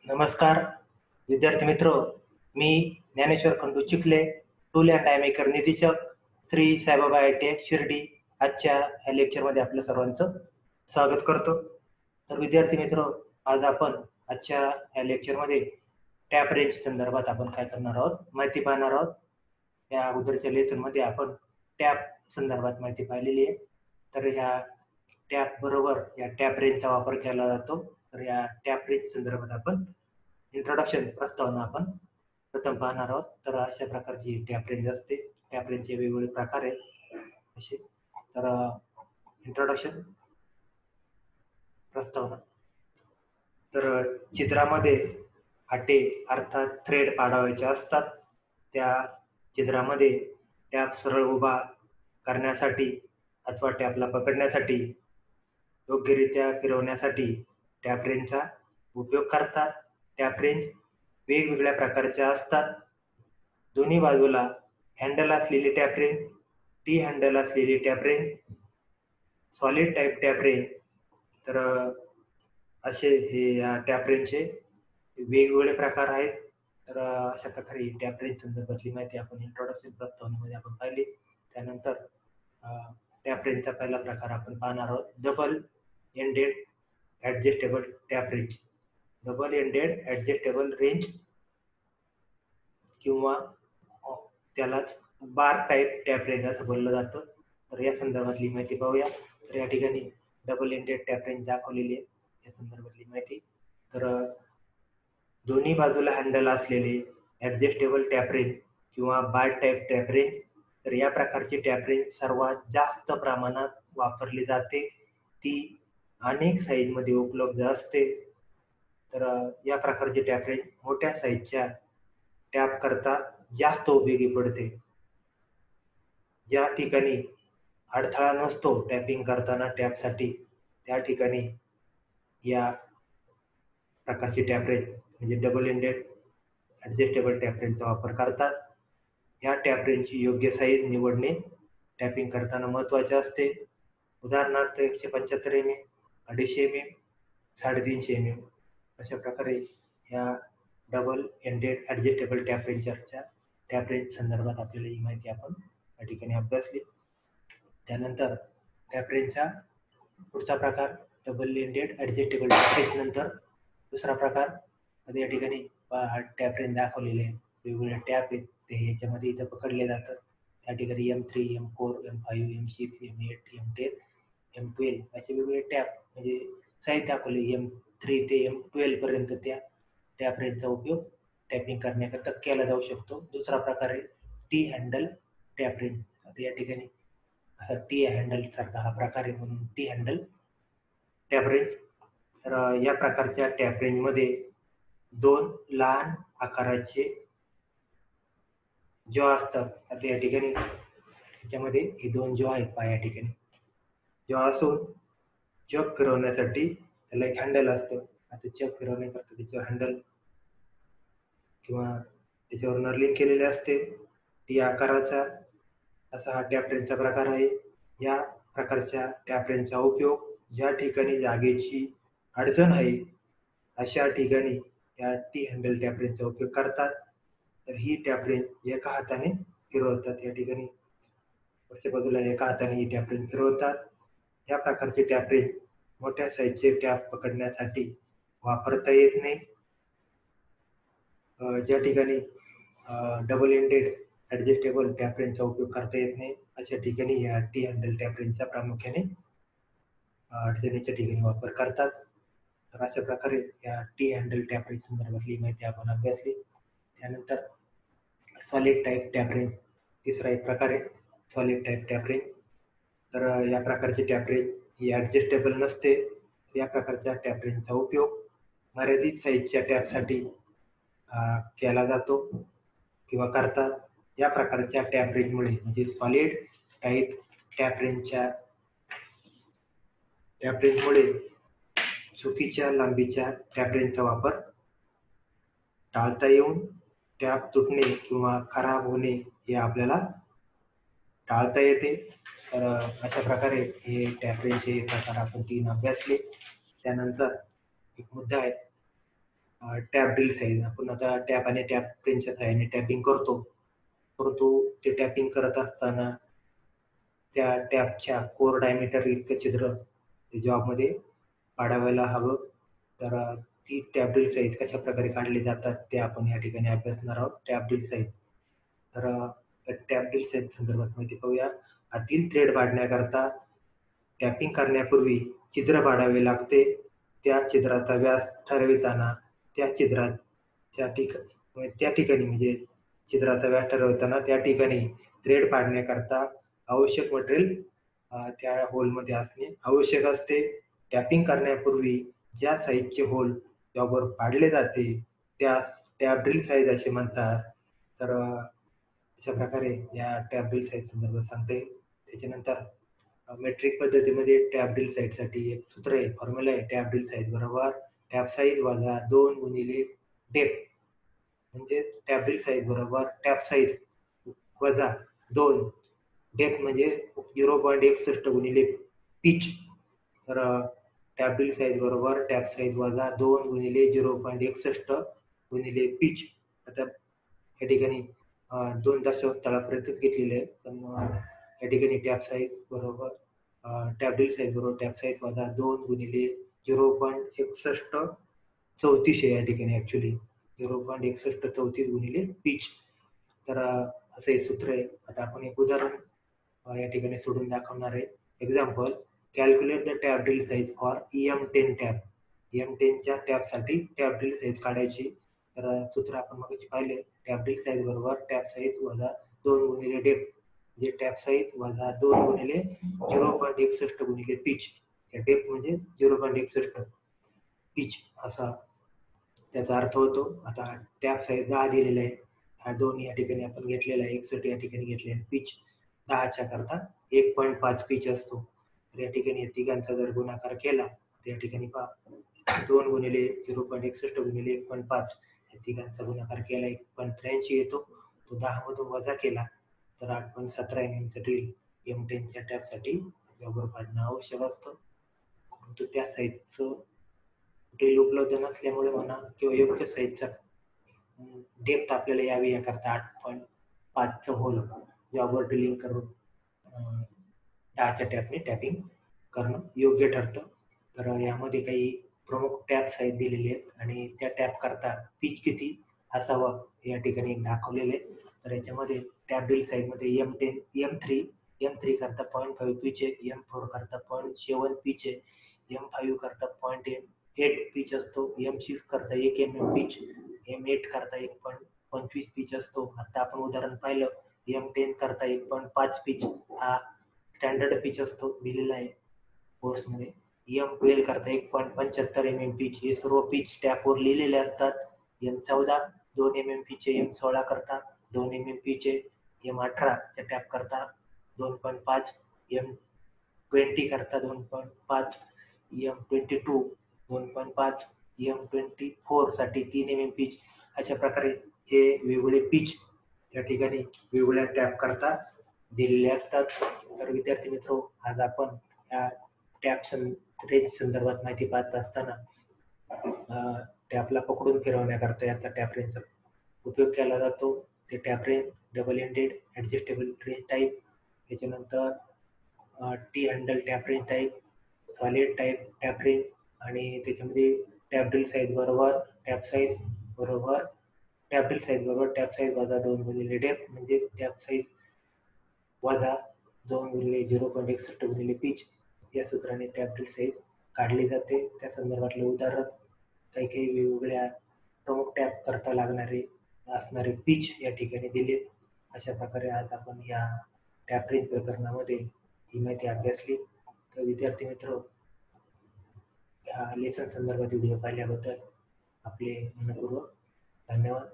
नमस्कार विद्यार्थी मित्र, मी Dnyaneshwar Khandu Chikhale, tool and die maker निदेशक, श्री साईबाबा ITI शिर्डी. आजच्या या लेक्चरमध्ये आपलं सर्वांचं स्वागत करतो. तर विद्यार्थी मित्र, आज आपण आजच्या या लेक्चरमध्ये टॅप रेंज संदर्भात आपण काय करणार आहोत, माहिती पाहणार आहोत. या अगोदरच्या लेसनमध्ये आपण टॅप संदर्भात माहिती पाहिलेली आहे. तर ह्या टॅप बरोबर या टॅप रेंजचा वापर केला जातो. तर या टॅप रेंज संदर्भात आपण इंट्रोडक्शन प्रस्तावना आपण प्रथम पाहणार आहोत. तर अशा प्रकारची टॅप रेंज असते. टॅप रेंजचे वेगवेगळे प्रकार आहेत असे. तर इंट्रोडक्शन प्रस्तावना. तर चित्रामध्ये आटे अर्थात थ्रेड पाडावायचे असतात. त्या चित्रामध्ये टॅप सरळ उभा करण्यासाठी अथवा टॅपला पकडण्यासाठी योग्यरित्या फिरवण्यासाठी टॅप रेंजचा उपयोग करतात. टॅप रेंज वेगवेगळ्या प्रकारच्या असतात. दोन्ही बाजूला हँडल असलेली टॅप रेंज, टी हँडल असलेली tap range, solid type tap range. तर असे हे या टॅप रेंजचे वेगवेगळे प्रकार आहेत. तर अशा प्रकारे टॅप रेंज संदर्भातली माहिती आपण इंट्रोडक्शन प्रस्तावनेमध्ये आपण पाहिली. त्यानंतर टॅप रेंजचा पहिला प्रकार आपण पाहणार आहोत, double ended adjustable tap wrench. Double ended adjustable range किंवा त्यालाच बार टाईप टॅप रेंज असं बोललं जातं. तर या संदर्भातली माहिती पाहूया. तर या ठिकाणी डबल एंडेड टॅप रेंज दाखवलेली आहे, या संदर्भातली माहिती. तर दोन्ही बाजूला हँडल असलेले ॲडजस्टेबल टॅप रेंज किंवा बार टाईप टॅप रेंज. तर या प्रकारची टॅप रेंज सर्वात जास्त प्रमाणात वापरली जाते. ती अनेक साईजमध्ये उपलब्ध असते. तर या प्रकारची टॅप रेंज मोठ्या साईजच्या टॅप करता जास्त उपयोगी पडते. ज्या ठिकाणी अडथळा नसतो टॅपिंग करताना टॅपसाठी, त्या ठिकाणी या प्रकारची टॅप रेंज म्हणजे डबल एंडेड ॲडजस्टेबल टॅप रेंजचा वापर करतात. या टॅप रेंजची योग्य साईज निवडणे टॅपिंग करताना महत्त्वाचे असते. उदाहरणार्थ 175 mm, 250 mm, 350 mm अशा प्रकारे या डबल एंडेड ॲडजस्टेबल टॅप रेंजच्या टॅप रेंज संदर्भात आपल्याला ही माहिती आपण या ठिकाणी अभ्यासली. त्यानंतर टॅप रेंजचा पुढचा प्रकार double ended adjustable tap range. नंतर दुसरा प्रकार या ठिकाणी टॅप रेंज दाखवलेले आहेत. वेगवेगळे टॅप आहेत, ते याच्यामध्ये इथं पकडले जातात. त्या ठिकाणी M3, M4, M5, M6, M8, M10, M12 असे वेगवेगळे टॅप म्हणजे साईज दाखवले. M3 ते M12 पर्यंत त्या टॅप रेंजचा उपयोग टॅपिंग करण्याकरता केला जाऊ शकतो. दुसरा प्रकार आहे टी हँडल टॅप रेंज. आता या ठिकाणी असा टी हँडल सारखा हा प्रकार आहे, म्हणून टी हँडल टॅप रेंज. तर या प्रकारच्या टॅप रेंजमध्ये दोन लहान आकाराचे जॉ असतात. आता या ठिकाणी त्याच्यामध्ये हे दोन जॉ आहेत पहा. या ठिकाणी जॉ असून जग फिरवण्यासाठी त्याला एक हँडल असतं. आता जग फिरवण्याकरता त्याच्यावर हँडल किंवा त्याच्यावर नर्लिंग केलेले असते. टी आकाराचा असा हा टॅप रेंजचा प्रकार आहे. या प्रकारच्या टॅप रेंजचा उपयोग ज्या ठिकाणी जागेची अडचण आहे अशा ठिकाणी या टी हँडल टॅप रेंजचा उपयोग करतात. तर ही टॅप रेंज एका हाताने फिरवतात. या ठिकाणी वरच्या बाजूला एका हाताने ही टॅप रेंज फिरवतात. या प्रकारची टॅप रेंज मोठ्या साईजचे टॅप पकडण्यासाठी वापरता येत नाही. ज्या ठिकाणी डबल एंडेड ॲडजस्टेबल टॅप रेंजचा उपयोग करता येत नाही अशा ठिकाणी या टी हँडल टॅप रेंजचा प्रामुख्याने अडचणीच्या ठिकाणी वापर करतात. तर अशा प्रकारे या टी हँडल टॅप रेंज संदर्भातली माहिती आपण अभ्यासली. त्यानंतर सॉलिड टाईप टॅप रेंज तिसरा एक प्रकार आहे, सॉलिड टाईप टॅप रेंज. तर या प्रकारची टॅप रेंज ही ॲडजस्टेबल नसते. या प्रकारच्या टॅप रेंजचा उपयोग मर्यादित साईजच्या टॅपसाठी केला जातो किंवा करतात. या प्रकारच्या टॅप रेंजमुळे म्हणजे सॉलिड टाईप टॅप रेंजमुळे चुकीच्या लांबीच्या टॅप रेंजचा वापर टाळता येऊन टॅप तुटणे किंवा खराब होणे हे आपल्याला टाळता येते. तर अशा प्रकारे हे टॅप रेंजचे प्रकार आपण 3 अभ्यासले. त्यानंतर एक मुद्दा आहे टॅप ड्रिल साईज. आपण आता टॅप आणि टॅप पेनच्या सहाय्याने टॅपिंग करतो, परंतु ते टॅपिंग करत असताना त्या टॅपच्या कोर डायमीटर इतकं छिद्र जॉबमध्ये पाडावायला हवं. तर ती टॅप ड्रिल साईज कशा प्रकारे काढली जातात ते आपण या ठिकाणी अभ्यासणार आहोत. Tap drill size. तर टॅप ड्रिल साईज संदर्भात माहिती पाहूया. आतील थ्रेड पाडण्याकरता टॅपिंग करण्यापूर्वी छिद्र पाडावे लागते. त्या छिद्राचा व्यास ठरविताना त्या त्या ठिकाणी म्हणजे छिद्राचा व्यास ठरवताना त्या ठिकाणी थ्रेड पाडण्याकरता आवश्यक मटेरियल त्या होलमध्ये असणे आवश्यक असते. टॅपिंग करण्यापूर्वी ज्या साईजचे होल त्यावर पाडले जाते त्यास टॅप ड्रिल साईज असे म्हणतात. तर अशा प्रकारे या टॅप ड्रिल साईज संदर्भात सांगते. त्याच्यानंतर मेट्रिक पद्धतीमध्ये टॅप ड्रिल साईजसाठी एक सूत्र आहे, फॉर्म्युला आहे. टॅप ड्रिल साईज बरोबर टॅप साईज वजा 2 गुणिले डेप्थ. म्हणजे टॅप ड्रिल साईज बरोबर टॅप साईज वजा 2 डेप्थ म्हणजे 0.61 गुणिले पिच. तर टॅप ड्रिल साईज बरोबर टॅप साईज वजा 2 गुणिले 0.61 गुणिले पिच. आता या ठिकाणी 2 दशांश तळापर्यंतच घेतलेले आहे, पण या ठिकाणी टॅप साईज बरोबर टॅप ड्रिल साईज बरोबर टॅप साईज वजा 2 गुणिले 0.61 34 आहे या ठिकाणी ॲक्च्युली 0.6134 गुणिले पिच. तर असं हे सूत्र आहे. आता आपण एक उदाहरण या ठिकाणी सोडून दाखवणार आहे. Example, calculate the tap drill size for EM10 tap. EM10च्या टॅपसाठी टॅप ड्रिल साईज काढायची. तर सूत्र आपण मगाशी पाहिले. टॅप ड्रिल साईज बरोबर टॅप साईज वजा 2 गुणिले डेप्थ म्हणजे टॅप साईज वजा 2 गुणिले 0.61 गुणिले पिच. डेप्थ म्हणजे 0.61 पिच असा त्याचा अर्थ होतो. आता टॅप साईज 10 दिलेला आहे. हा 2 या ठिकाणी आपण घेतलेला आहे. 61 या ठिकाणी घेतले आहे. पिच 10च्या करता 1.5 पिच असतो. तर या ठिकाणी या तिघांचा जर गुणाकार केला तर या ठिकाणी पहा 2 गुणिले 0.61 गुणिले 1.5 या तिघांचा गुणाकार केला 1.83 येतो. तो 10 मधून वजा केला तर 8.17 mm ड्रिल M10च्या टॅपसाठी बरोबर काढणं आवश्यक असतं. परंतु त्या साईजचं ड्रिल उपलब्ध नसल्यामुळे म्हणा किंवा योग्य साईजचा डेप्थ आपल्याला यावी याकरता 8.5चं होल जॉबवर ड्रिलिंग करून 10च्या टॅपने टॅपिंग करणं योग्य ठरतं. तर यामध्ये काही प्रमुख टॅप साईज दिलेली आहेत आणि त्या टॅप करता पिच किती असावा या ठिकाणी दाखवलेले. तर याच्यामध्ये टॅप ड्रिल साईजमध्ये M3 करता 0.5 पिच आहे, M4 करता 0.7 पिच आहे, M5 करता 0.8 पिच असतो, M6 करता 1 mm पिच, M8 करता 1.25 पिच असतो. आता आपण उदाहरण पाहिलं M10 करता 1.5 पिच हा स्टँडर्ड पिच असतो दिलेला आहे कोर्समध्ये. M12 करता 1.75 mm पिच हे सर्व पिच टॅपवर लिहिलेले असतात. M14 2 mm पिच आहे, M16 करता 2 mm पिच आहे, M18 च्या टॅप करता 2.5, M20 करता 2.5, M22 2.5, M24 साठी 3 mm पिच. अशा प्रकारे हे वेगवेगळे पिच या ठिकाणी वेगवेगळ्या टॅप करता दिलेले असतात. तर विद्यार्थी मित्र, आज आपण या टॅप रेंज संदर्भात माहिती पाहत असताना टॅपला पकडून फिरवण्याकरता याचा टॅप रेंजचा उपयोग केला जातो. ते tap wrench double ended adjustable wrench type, त्याच्यानंतर T handle tap wrench type, solid type tap wrench आणि त्याच्यामध्ये टॅप ड्रिल साईज बरोबर टॅप साईज बरोबर टॅप ड्रिल साईज बरोबर टॅप साईज वजा 2 गुणिले डेप्थ म्हणजे टॅप साईज वजा 2 गुणिले 0.61 गुणिले पिच या सूत्राने टॅप ड्रिल साईज काढली जाते. त्या संदर्भातलं उदाहरण काही काही वेगवेगळ्या प्रमुख टॅप करता लागणारे असणारे पिच या ठिकाणी दिले. अशा प्रकारे आज आपण या टॅप रेंज प्रकरणामध्ये ही माहिती अभ्यासली. तर विद्यार्थी मित्र, या लेसन संदर्भात व्हिडिओ पाहिल्याबद्दल आपले मनपूर्वक धन्यवाद.